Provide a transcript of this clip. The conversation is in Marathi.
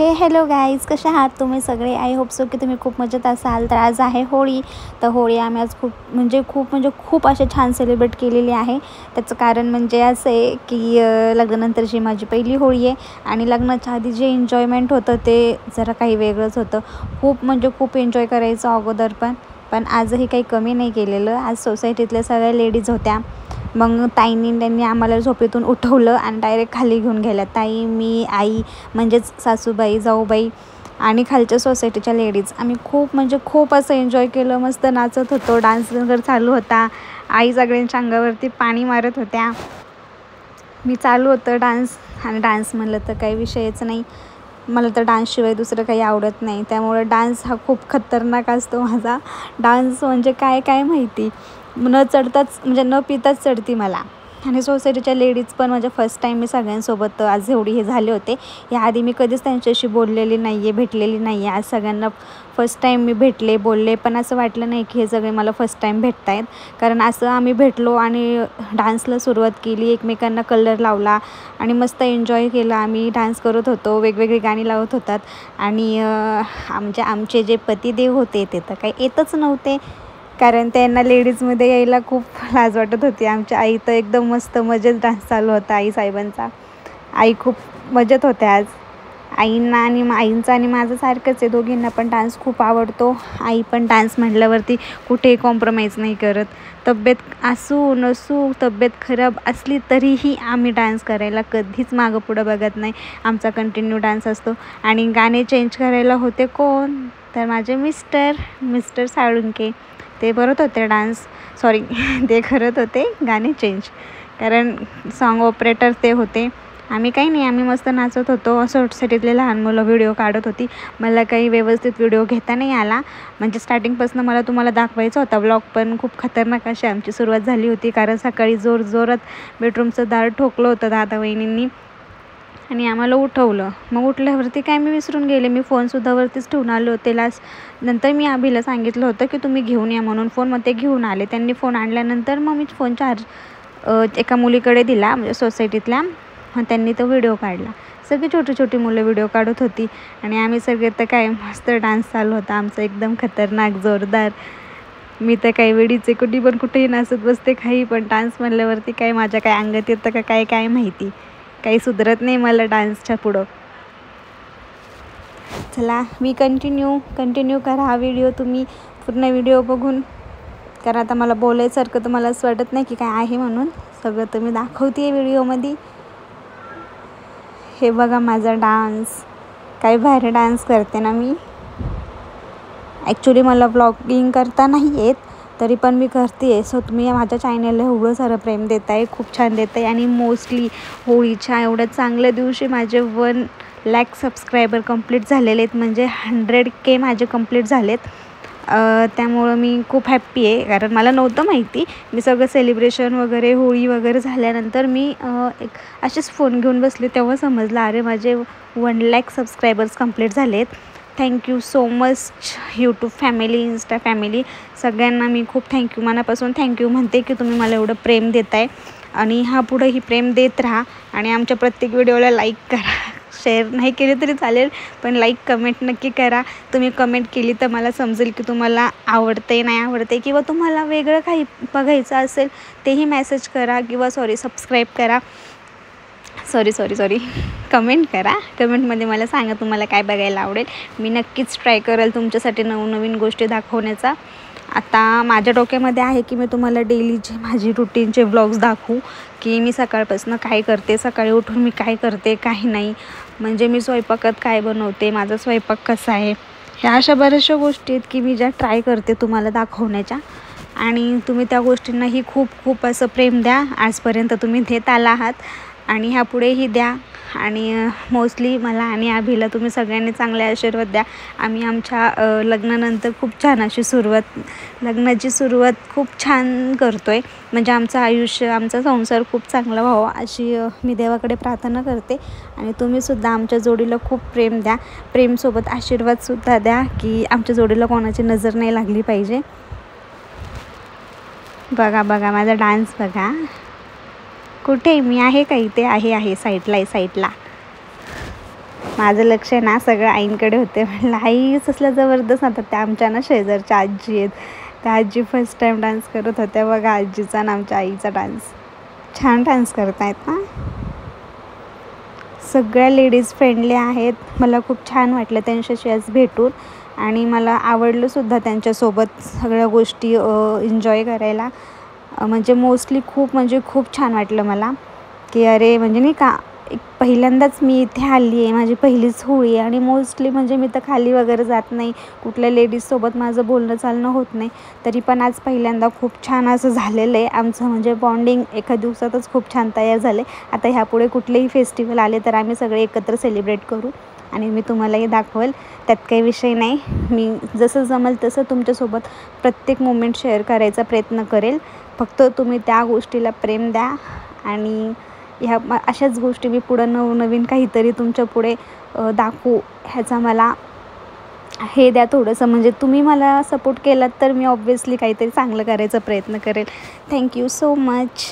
हॅलो गाईज, कसे आहात तुम्ही सगळे? आय होप सो की तुम्ही खूप मजेत असाल. तर आज आहे होळी. तर होळी आम्ही आज खूप असे छान सेलिब्रेट केलेली आहे. त्याचं कारण म्हणजे असं आहे की लग्नानंतरची माझी पहिली होळी आहे आणि लग्नाच्या आधी जे एन्जॉयमेंट होतं ते जरा काही वेगळंच होतं. खूप एन्जॉय करायचं अगोदर पण आजही काही कमी नाही केलेलं. आज सोसायटीतल्या सगळ्या लेडीज होत्या. मग त्यांनी आम्हाला झोपेतून उठवलं आणि डायरेक्ट खाली घेऊन गेल्या. ताई, मी, आई म्हणजेच सासूबाई, जाऊबाई आणि खालच्या सोसायटीच्या लेडीज आम्ही खूप असं एन्जॉय केलं. मस्त नाचत होतो, डान्स वगैरे चालू होता. आई सगळ्यांच्या अंगावरती पाणी मारत होत्या. मी चालू होतं डान्स आणि डान्स म्हणलं तर काही विषयच नाही. मला तर डान्सशिवाय दुसरं काही आवडत नाही. त्यामुळे डान्स हा खूप खतरनाक असतो माझा. डान्स म्हणजे काय माहिती न पिताच चढती मला. आणि सोसायटीच्या लेडीज पण म्हणजे फर्स्ट टाईम मी सगळ्यांसोबत आज एवढी हे झाले होते. याआधी मी कधीच त्यांच्याशी बोललेली नाही आहे, भेटलेली नाही आहे. आज सगळ्यांना फर्स्ट टाईम मी भेटले, बोलले. पण असं वाटलं नाही की हे सगळे मला फर्स्ट टाईम भेटत आहेत. कारण असं आम्ही भेटलो आणि डान्सला सुरुवात केली, एकमेकांना कलर लावला आणि मस्त एन्जॉय केला. आम्ही डान्स करत होतो, वेगवेगळी गाणी लावत होतात. आणि आमचे जे पतिदेव होते ते तर काही येतच नव्हते, कारण त्यांना लेडीजमध्ये यायला खूप लाज वाटत होती. आमच्या आई तर एकदम मस्त मजेत डान्स चालू होता आई साहेबांचा. आई खूप मजेत होत्या आज. आईंचा आणि माझं सारखंच आहे, दोघींना पण डान्स खूप आवडतो. आई पण डान्स म्हटल्यावरती कुठेही कॉम्प्रोमाइज नाही करत. तब्येत असू नसू, तब्येत खराब असली तरीही आम्ही डान्स करायला कधीच मागं पुढं बघत नाही. आमचा कंटिन्यू डान्स असतो. आणि गाणे चेंज करायला होते कोण? तर माझे मिस्टर साळुंके. ते करत होते ते करत होते गाणे चेंज, कारण सॉन्ग ऑपरेटर ते होते. आम्ही काही नाही, आम्ही मस्त नाचत होतो. सोसायटीतले लहान मुलं व्हिडिओ काढत होती. मला काही व्यवस्थित व्हिडिओ घेता नाही आला. म्हणजे स्टार्टिंगपासून मला तुम्हाला दाखवायचा होता व्लॉग, पण खूप खतरनाक अशी आमची सुरुवात झाली होती. कारण सकाळी जोरात बेडरूमचं दार ठोकलं होतं दादा वहिनींनी आणि आम्हाला उठवलं. मग उठल्यावरती काय मी विसरून गेले. मी फोनसुद्धा वरतीच ठेवून आले होते. नंतर मी अभिला सांगितलं होतं की तुम्ही घेऊन या म्हणून फोन. मग ते घेऊन आले. त्यांनी फोन आणल्यानंतर मग मी फोन चार्ज एका मुलीकडे दिला, म्हणजे सोसायटीतल्या. मग त्यांनी तो व्हिडिओ काढला. सगळी छोटी मुलं व्हिडिओ काढत होती आणि आम्ही सगळे तर काय मस्त डान्स चालू होता आमचा, एकदम खतरनाक जोरदार. मी तर काही वेळीचे कुठेही नाचत बसते काही, पण डान्स म्हणल्यावरती काय माझ्या काय अंगात येतं का काय माहिती, काही सुधरत नाही मला डान्सच्या पुढं. चला, मी कंटिन्यू करा हा व्हिडिओ तुम्ही पूर्ण व्हिडिओ बघून. कारण आता मला बोलायसारखं तर मला असं वाटत नाही की काय आहे म्हणून. सगळं तर मी दाखवते आहे व्हिडिओमध्ये. हे बघा माझा डान्स, काय भारी डान्स करते ना मी. ॲक्च्युली मला व्लॉगिंग करता नाही येत, तरी पण मी करते आहे. सो तुम्ही माझ्या चॅनलला एवढं सारं प्रेम देत आहे, खूप छान देत आहे. आणि मोस्टली होळीच्या एवढ्या चांगल्या दिवशी माझे 1 लाख सबस्क्रायबर कंप्लीट झालेले आहेत. म्हणजे 100K माझे कंप्लीट झालेत. त्यामुळं मी खूप हॅप्पी आहे, कारण मला नव्हतं माहिती. मी सगळं सेलिब्रेशन वगैरे, होळी वगैरे झाल्यानंतर मी एक असेच फोन घेऊन बसले, तेव्हा समजलं अरे माझे 1 लाख सबस्क्रायबर्स कंप्लीट झालेत. Thank you so much YouTube family, Insta family, सगळ्यांना मी खूप मनापासून थँक्यू म्हणते की तुम्ही मला एवढं प्रेम देत आहे. आणि पुढंही प्रेम देत राहा. आणि आमच्या प्रत्येक व्हिडिओला लाईक करा. शेअर नाही केली तरी चालेल, पण लाईक कमेंट नक्की करा. तुम्ही कमेंट केली तर मला समजेल की तुम्हाला आवडते नाही आवडते, किंवा तुम्हाला वेगळं काही बघायचं असेल तेही मेसेज करा, किंवा सबस्क्राईब करा. कमेंट करा. कमेंटमध्ये मला सांगा तुम्हाला काय बघायला आवडेल. मी नक्कीच ट्राय करेल तुमच्यासाठी नवनवीन गोष्टी दाखवण्याचा. आता माझ्या डोक्यामध्ये आहे की मी तुम्हाला डेलीचे माझी रुटीनचे व्लॉग्स दाखवू, की मी सकाळपासून काय करते, सकाळी उठून मी काय करते, काही नाही. म्हणजे मी स्वयंपाकात काय बनवते, माझा स्वयंपाक कसा आहे, ह्या अशा बऱ्याचशा गोष्टी आहेत की मी ज्या ट्राय करते तुम्हाला दाखवण्याच्या. आणि तुम्ही त्या गोष्टींनाही खूप असं प्रेम द्या. आजपर्यंत तुम्ही देत आला आहात आणि ह्यापुढेही द्या. आणि मोस्टली मला आणि अभिला तुम्ही सगळ्यांनी चांगले आशीर्वाद द्या. आम्ही आमच्या लग्नानंतर खूप छान अशी लग्नाची सुरुवात खूप छान करतो आहे. म्हणजे आमचं आयुष्य, आमचा संसार खूप चांगला व्हावा अशी मी देवाकडे प्रार्थना करते. आणि तुम्हीसुद्धा आमच्या जोडीला खूप प्रेम द्या. प्रेमसोबत आशीर्वादसुद्धा द्या की आमच्या जोडीला कोणाची नजर नाही लागली पाहिजे. बघा माझा डान्स बघा. कुठे मी आहे का? इथे आहे साईडला. माझं लक्ष ना सगळं आईंकडे होते. म्हटलं आई असल्या जबरदस्त आता त्या आमच्या ना शेजारच्या आजी आहेत, त्या आजी फर्स्ट टाईम डान्स करत होत्या. बघा आजीचा आणि आमच्या आईचा डान्स, छान डान्स करतायत ना. सगळ्या लेडीज फ्रेंडली आहेत. मला खूप छान वाटलं त्यांच्याशी आज भेटून आणि मला आवडलंसुद्धा त्यांच्यासोबत सगळ्या गोष्टी एन्जॉय करायला. म्हणजे मोस्टली खूप छान वाटलं मला की अरे म्हणजे नाही का, एक पहिल्यांदाच मी इथे आली आहे, माझी पहिलीच होळी आणि मोस्टली म्हणजे मी तर खाली वगैरे जात नाही, कुठल्या लेडीजसोबत माझं बोलणं चालणं होत नाही. तरी पण आज पहिल्यांदा खूप छान असं झालेलं आहे आमचं, म्हणजे बॉन्डिंग एका दिवसातच खूप छान तयार झाले. आता ह्यापुढे कुठलेही फेस्टिवल आले तर आम्ही सगळे एकत्र सेलिब्रेट करू आणि मी तुम्हालाही दाखवेल, त्यात काही विषय नाही. मी जसं जमेल तसं तुमच्यासोबत प्रत्येक मोमेंट शेअर करायचा प्रयत्न करेल. फक्त तुम्ही त्या गोष्टीला प्रेम द्या आणि ह्या अशाच गोष्टी मी पुढं नवनवीन काहीतरी तुमच्या पुढे दाखवू ह्याचा मला हे द्या थोडंसं. म्हणजे तुम्ही मला सपोर्ट केलात तर मी ऑब्व्हियसली काहीतरी चांगलं करायचा प्रयत्न करेल. Thank you so much.